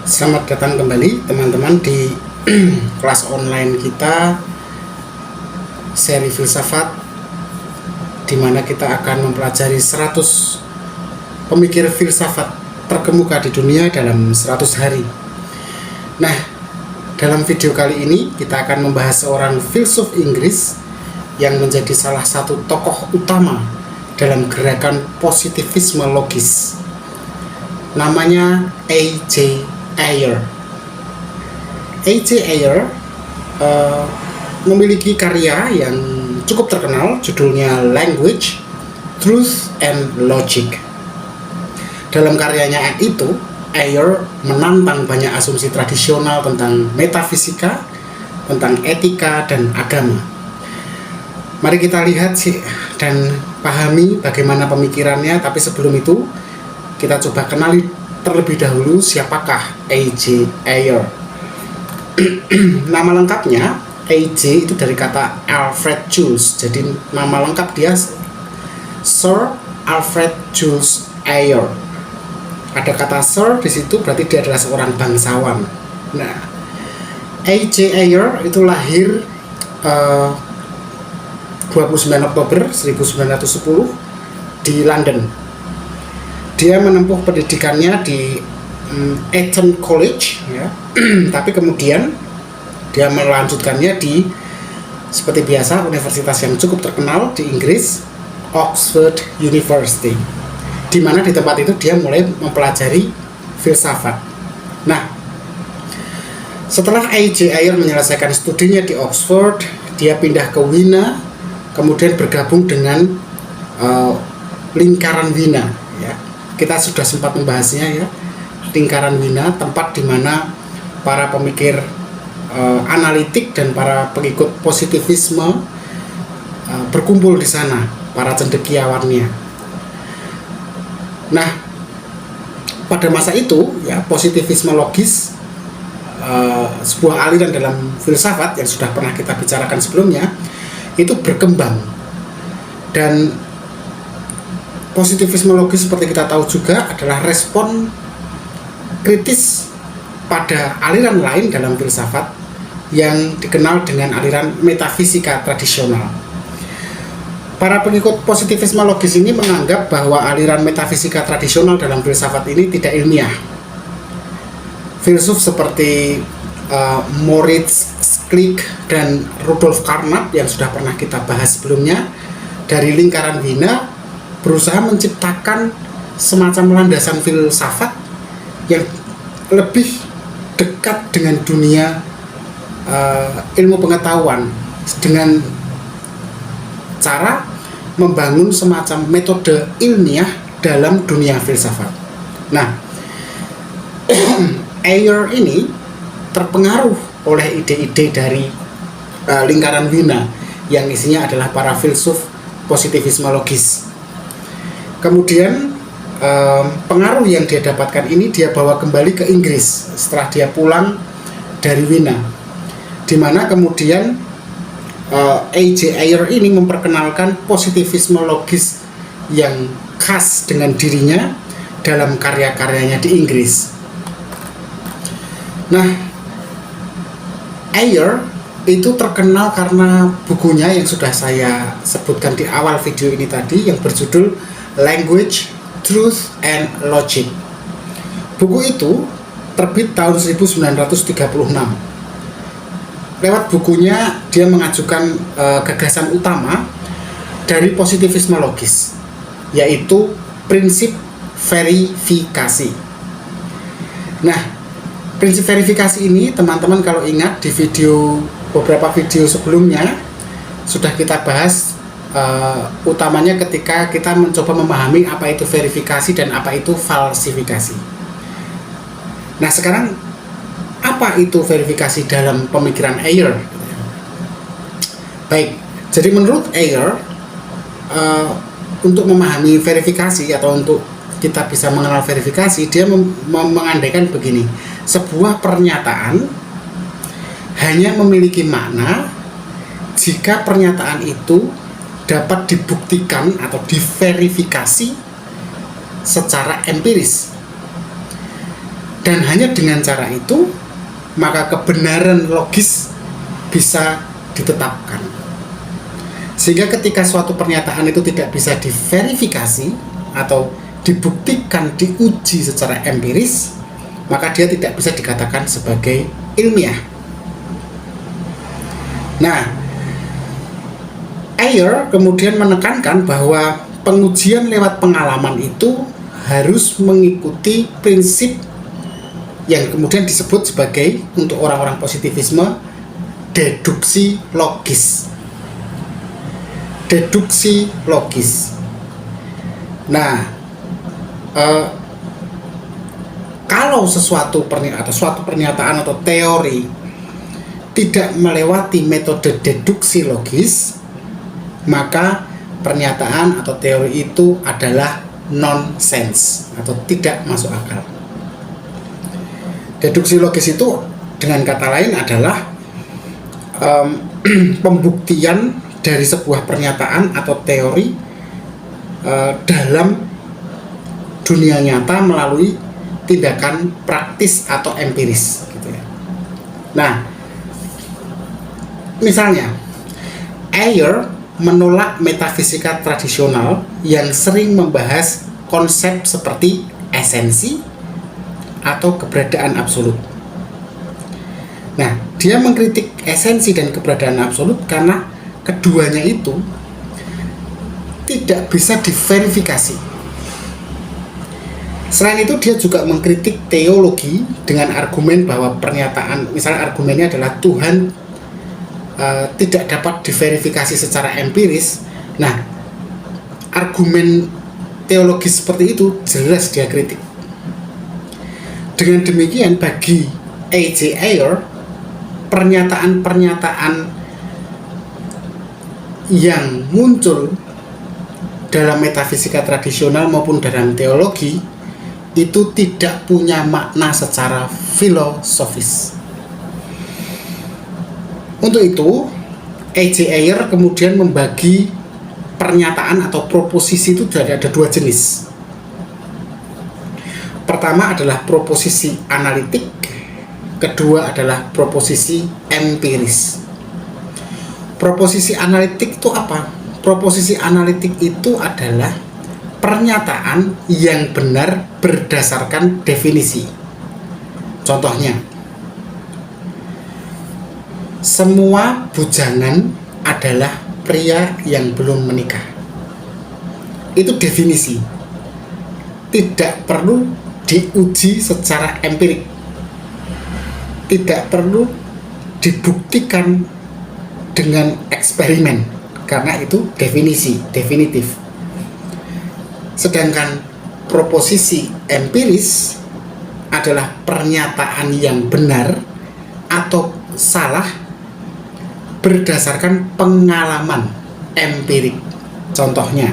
Selamat datang kembali teman-teman di kelas online kita seri filsafat, di mana kita akan mempelajari 100 pemikir filsafat terkemuka di dunia dalam 100 hari. Nah, dalam video kali ini kita akan membahas seorang filsuf Inggris yang menjadi salah satu tokoh utama dalam gerakan positivisme logis. Namanya A.J. Ayer. A.J. Ayer memiliki karya yang cukup terkenal, judulnya Language, Truth, and Logic. Dalam karyanya itu, Ayer menantang banyak asumsi tradisional tentang metafisika, tentang etika, dan agama. Mari kita lihat dan pahami bagaimana pemikirannya, tapi sebelum itu kita coba kenali terlebih dahulu siapakah A.J. Ayer. Nama lengkapnya A.J. itu dari kata Alfred Jules, jadi nama lengkap dia Sir Alfred Jules Ayer. Ada kata Sir di situ, berarti dia adalah seorang bangsawan. Nah, A.J. Ayer itu lahir 29 Oktober 1910 di London. Dia menempuh pendidikannya di Eton College, ya. Tapi kemudian dia melanjutkannya di, seperti biasa, universitas yang cukup terkenal di Inggris, Oxford University, di mana di tempat itu dia mulai mempelajari filsafat. Nah, setelah A.J. Ayer menyelesaikan studinya di Oxford, dia pindah ke Wina, kemudian bergabung dengan lingkaran Wina, ya. Kita sudah sempat membahasnya, ya, lingkaran Wina, tempat di mana para pemikir analitik dan para pengikut positivisme berkumpul di sana, para cendekiawannya. Nah, pada masa itu, ya, positivisme logis, sebuah aliran dalam filsafat yang sudah pernah kita bicarakan sebelumnya, itu berkembang. Dan positivisme logis, seperti kita tahu juga, adalah respon kritis pada aliran lain dalam filsafat yang dikenal dengan aliran metafisika tradisional. Para pengikut positivisme logis ini menganggap bahwa aliran metafisika tradisional dalam filsafat ini tidak ilmiah. Filsuf seperti Moritz Schlick dan Rudolf Carnap yang sudah pernah kita bahas sebelumnya dari lingkaran Wina berusaha menciptakan semacam landasan filsafat yang lebih dekat dengan dunia ilmu pengetahuan, dengan cara membangun semacam metode ilmiah dalam dunia filsafat. Nah, Ayer ini terpengaruh oleh ide-ide dari lingkaran Wina yang isinya adalah para filsuf positivisme logis. Kemudian pengaruh yang dia dapatkan ini dia bawa kembali ke Inggris setelah dia pulang dari Wina, di mana kemudian A.J. Ayer ini memperkenalkan positivisme logis yang khas dengan dirinya dalam karya-karyanya di Inggris. Nah, Ayer itu terkenal karena bukunya yang sudah saya sebutkan di awal video ini tadi, yang berjudul Language, Truth, and Logic. Buku itu terbit tahun 1936. Lewat bukunya dia mengajukan gagasan utama dari positivisme logis, yaitu prinsip verifikasi. Nah, prinsip verifikasi ini teman-teman kalau ingat di beberapa video sebelumnya sudah kita bahas, utamanya ketika kita mencoba memahami apa itu verifikasi dan apa itu falsifikasi. Nah, sekarang apa itu verifikasi dalam pemikiran Ayer? Baik, jadi menurut Ayer, untuk memahami verifikasi atau untuk kita bisa mengenal verifikasi, dia mengandaikan begini: sebuah pernyataan hanya memiliki makna jika pernyataan itu dapat dibuktikan atau diverifikasi secara empiris. Dan hanya dengan cara itu maka kebenaran logis bisa ditetapkan. Sehingga ketika suatu pernyataan itu tidak bisa diverifikasi atau dibuktikan, diuji secara empiris, maka dia tidak bisa dikatakan sebagai ilmiah. Nah, Ayer kemudian menekankan bahwa pengujian lewat pengalaman itu harus mengikuti prinsip yang kemudian disebut sebagai, untuk orang-orang positivisme, deduksi logis. Deduksi logis. Nah, kalau suatu pernyataan atau teori tidak melewati metode deduksi logis, maka pernyataan atau teori itu adalah nonsense atau tidak masuk akal. Deduksi logis itu dengan kata lain adalah pembuktian dari sebuah pernyataan atau teori dalam dunia nyata melalui tindakan praktis atau empiris gitu ya. Nah, misalnya Ayer menolak metafisika tradisional yang sering membahas konsep seperti esensi atau keberadaan absolut. Nah, dia mengkritik esensi dan keberadaan absolut karena keduanya itu tidak bisa diverifikasi. Selain itu, dia juga mengkritik teologi dengan argumen bahwa pernyataan, misalnya argumennya adalah Tuhan tidak dapat diverifikasi secara empiris. Nah, argumen teologis seperti itu jelas dia kritik. Dengan demikian, bagi A.J. Ayer, pernyataan-pernyataan yang muncul dalam metafisika tradisional maupun dalam teologi itu tidak punya makna secara filosofis. Untuk itu, A.J. Ayer kemudian membagi pernyataan atau proposisi itu ada dua jenis. Pertama adalah proposisi analitik, kedua adalah proposisi empiris. Proposisi analitik itu apa? Proposisi analitik itu adalah pernyataan yang benar berdasarkan definisi. Contohnya, semua bujangan adalah pria yang belum menikah. Itu definisi. Tidak perlu diuji secara empirik, tidak perlu dibuktikan dengan eksperimen, karena itu definisi, definitif. Sedangkan proposisi empiris adalah pernyataan yang benar atau salah berdasarkan pengalaman empirik. Contohnya,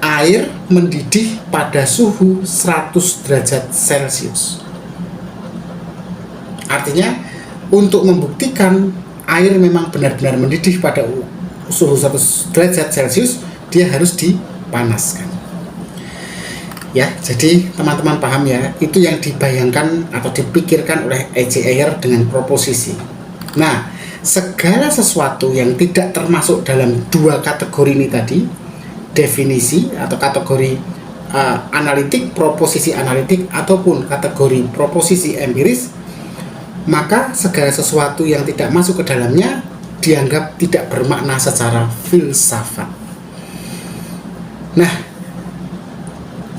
air mendidih pada suhu 100 derajat Celcius. Artinya, untuk membuktikan air memang benar-benar mendidih pada suhu 100 derajat Celcius, dia harus dipanaskan. Ya, jadi teman-teman paham ya, itu yang dibayangkan atau dipikirkan oleh A.J. Ayer dengan proposisi. Nah, segala sesuatu yang tidak termasuk dalam dua kategori ini tadi, definisi atau kategori analitik, proposisi analitik, ataupun kategori proposisi empiris, maka segala sesuatu yang tidak masuk ke dalamnya dianggap tidak bermakna secara filsafat. Nah,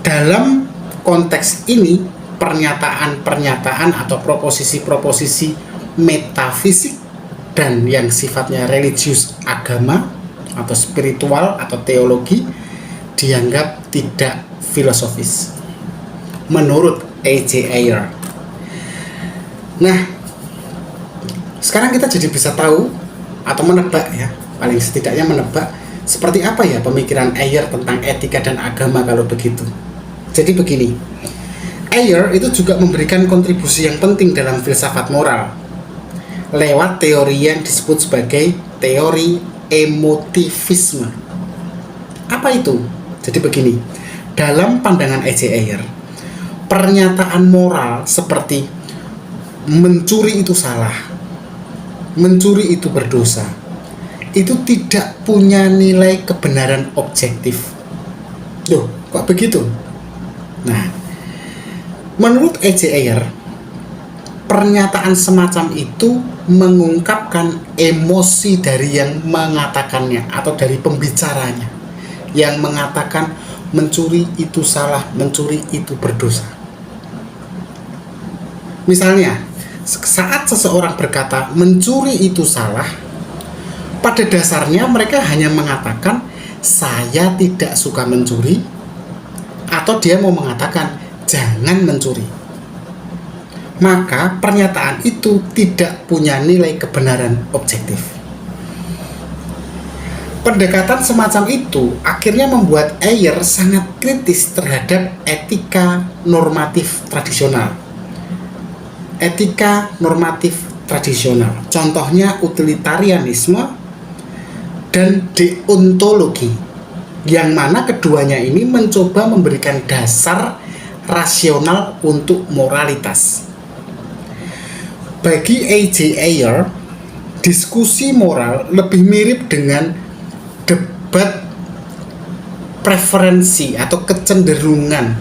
dalam konteks ini, pernyataan-pernyataan atau proposisi-proposisi metafisik dan yang sifatnya religius, agama atau spiritual atau teologi dianggap tidak filosofis menurut A.J. Ayer. Nah, sekarang kita jadi bisa tahu atau menebak ya, paling setidaknya menebak seperti apa ya pemikiran Ayer tentang etika dan agama kalau begitu. Jadi begini, Ayer itu juga memberikan kontribusi yang penting dalam filsafat moral lewat teori yang disebut sebagai teori emotivisme. Apa itu? Jadi begini, dalam pandangan A.J. Ayer, pernyataan moral seperti mencuri itu salah, mencuri itu berdosa, itu tidak punya nilai kebenaran objektif. Loh, kok begitu? Nah, menurut E.J. Ayer, pernyataan semacam itu mengungkapkan emosi dari yang mengatakannya atau dari pembicaranya yang mengatakan mencuri itu salah, mencuri itu berdosa. Misalnya, saat seseorang berkata mencuri itu salah, pada dasarnya mereka hanya mengatakan saya tidak suka mencuri, atau dia mau mengatakan jangan mencuri. Maka pernyataan itu tidak punya nilai kebenaran objektif. Pendekatan semacam itu akhirnya membuat Ayer sangat kritis terhadap etika normatif tradisional. Etika normatif tradisional, contohnya utilitarianisme dan deontologi, yang mana keduanya ini mencoba memberikan dasar rasional untuk moralitas. Bagi A.J. Ayer, diskusi moral lebih mirip dengan debat preferensi atau kecenderungan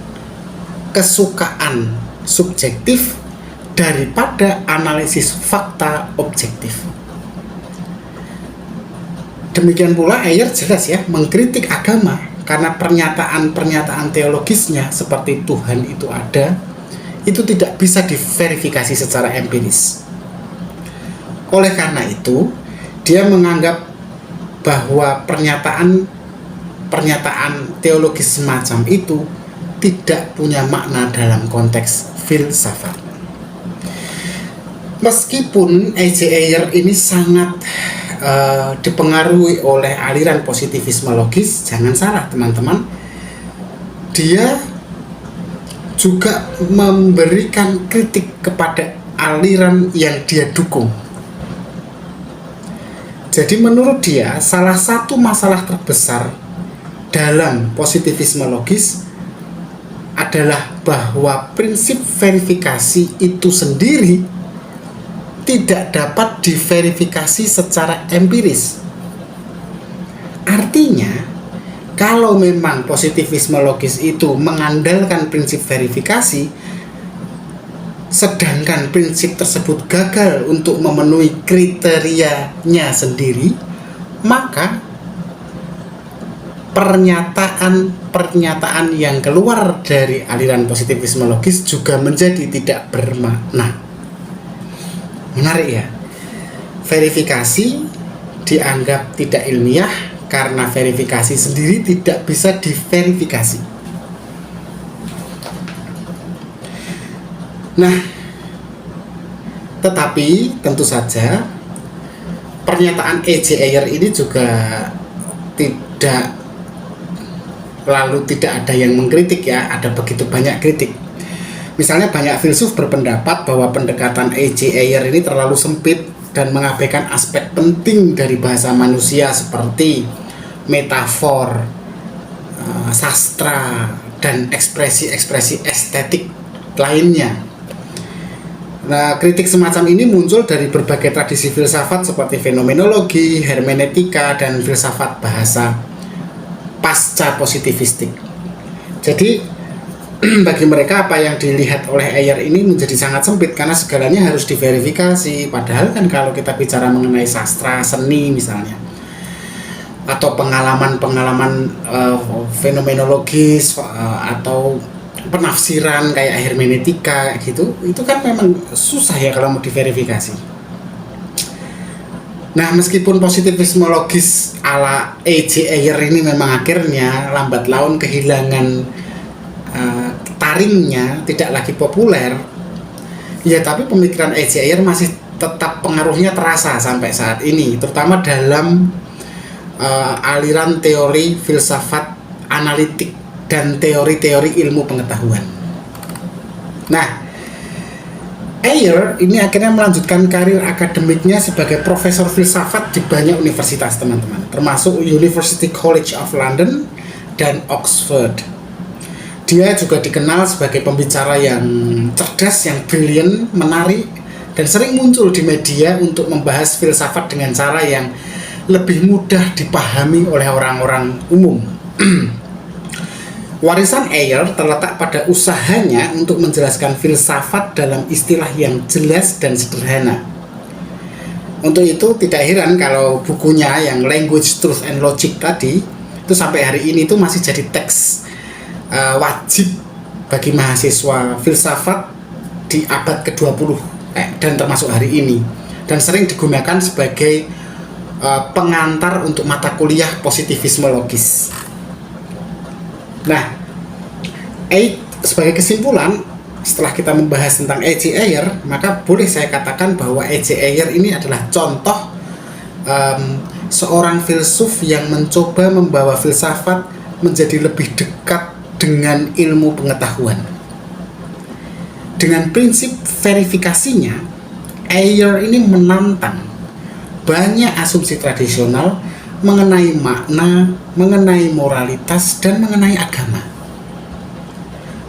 kesukaan subjektif daripada analisis fakta objektif. Demikian pula Ayer jelas ya mengkritik agama karena pernyataan-pernyataan teologisnya seperti Tuhan itu ada, itu tidak bisa diverifikasi secara empiris. Oleh karena itu, dia menganggap bahwa pernyataan teologis semacam itu tidak punya makna dalam konteks filsafat. Meskipun A.J. Ayer ini sangat dipengaruhi oleh aliran positivisme logis, jangan salah teman-teman, dia juga memberikan kritik kepada aliran yang dia dukung. Jadi menurut dia, salah satu masalah terbesar dalam positivisme logis adalah bahwa prinsip verifikasi itu sendiri tidak dapat diverifikasi secara empiris. Artinya, kalau memang positivisme logis itu mengandalkan prinsip verifikasi, sedangkan prinsip tersebut gagal untuk memenuhi kriterianya sendiri, maka pernyataan yang keluar dari aliran positivisme logis juga menjadi tidak bermakna. Menarik ya, verifikasi dianggap tidak ilmiah karena verifikasi sendiri tidak bisa diverifikasi. Nah, tetapi tentu saja pernyataan A.J. Ayer ini juga tidak ada yang mengkritik ya, ada begitu banyak kritik. Misalnya banyak filsuf berpendapat bahwa pendekatan A.J. Ayer ini terlalu sempit dan mengabaikan aspek penting dari bahasa manusia seperti metafor, sastra, dan ekspresi-ekspresi estetik lainnya. Nah, kritik semacam ini muncul dari berbagai tradisi filsafat seperti fenomenologi, hermeneutika, dan filsafat bahasa pasca positivistik. Jadi, bagi mereka apa yang dilihat oleh Ayer ini menjadi sangat sempit karena segalanya harus diverifikasi. Padahal kan kalau kita bicara mengenai sastra, seni misalnya, atau pengalaman fenomenologis atau penafsiran kayak hermeneutika gitu, itu kan memang susah ya kalau mau diverifikasi. Nah, meskipun positivisme logis ala A.J. Ayer ini memang akhirnya lambat laun kehilangan taringnya, tidak lagi populer ya, tapi pemikiran A.J. Ayer masih tetap pengaruhnya terasa sampai saat ini, terutama dalam aliran teori filsafat analitik dan teori-teori ilmu pengetahuan. Nah, Ayer ini akhirnya melanjutkan karir akademiknya sebagai profesor filsafat di banyak universitas teman-teman, termasuk University College of London dan Oxford. Dia juga dikenal sebagai pembicara yang cerdas, yang brilian, menarik, dan sering muncul di media untuk membahas filsafat dengan cara yang lebih mudah dipahami oleh orang-orang umum. Warisan Ayer terletak pada usahanya untuk menjelaskan filsafat dalam istilah yang jelas dan sederhana. Untuk itu tidak heran kalau bukunya yang Language, Truth, and Logic tadi itu sampai hari ini itu masih jadi teks wajib bagi mahasiswa filsafat di abad ke-20 dan termasuk hari ini, dan sering digunakan sebagai pengantar untuk mata kuliah positivisme logis. Nah, sebagai kesimpulan, setelah kita membahas tentang E.J. Ayer, maka boleh saya katakan bahwa E.J. Ayer ini adalah contoh seorang filsuf yang mencoba membawa filsafat menjadi lebih dekat dengan ilmu pengetahuan. Dengan prinsip verifikasinya, Ayer ini menantang banyak asumsi tradisional mengenai makna, mengenai moralitas, dan mengenai agama.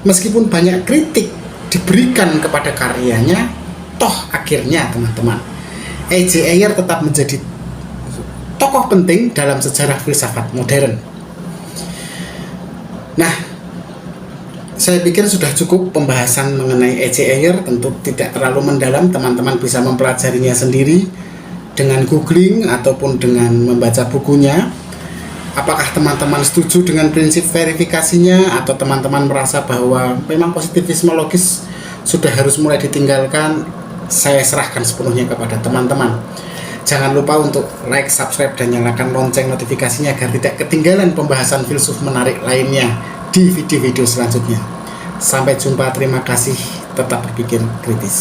Meskipun banyak kritik diberikan kepada karyanya, toh akhirnya teman-teman, E.J. Ayer tetap menjadi tokoh penting dalam sejarah filsafat modern. Nah, saya pikir sudah cukup pembahasan mengenai E.J. Ayer. Tentu tidak terlalu mendalam, teman-teman bisa mempelajarinya sendiri dengan googling ataupun dengan membaca bukunya. Apakah teman-teman setuju dengan prinsip verifikasinya, atau teman-teman merasa bahwa memang positivisme logis sudah harus mulai ditinggalkan? Saya serahkan sepenuhnya kepada teman-teman. Jangan lupa untuk like, subscribe, dan nyalakan lonceng notifikasinya agar tidak ketinggalan pembahasan filsuf menarik lainnya di video-video selanjutnya. Sampai jumpa, terima kasih, tetap berpikir kritis.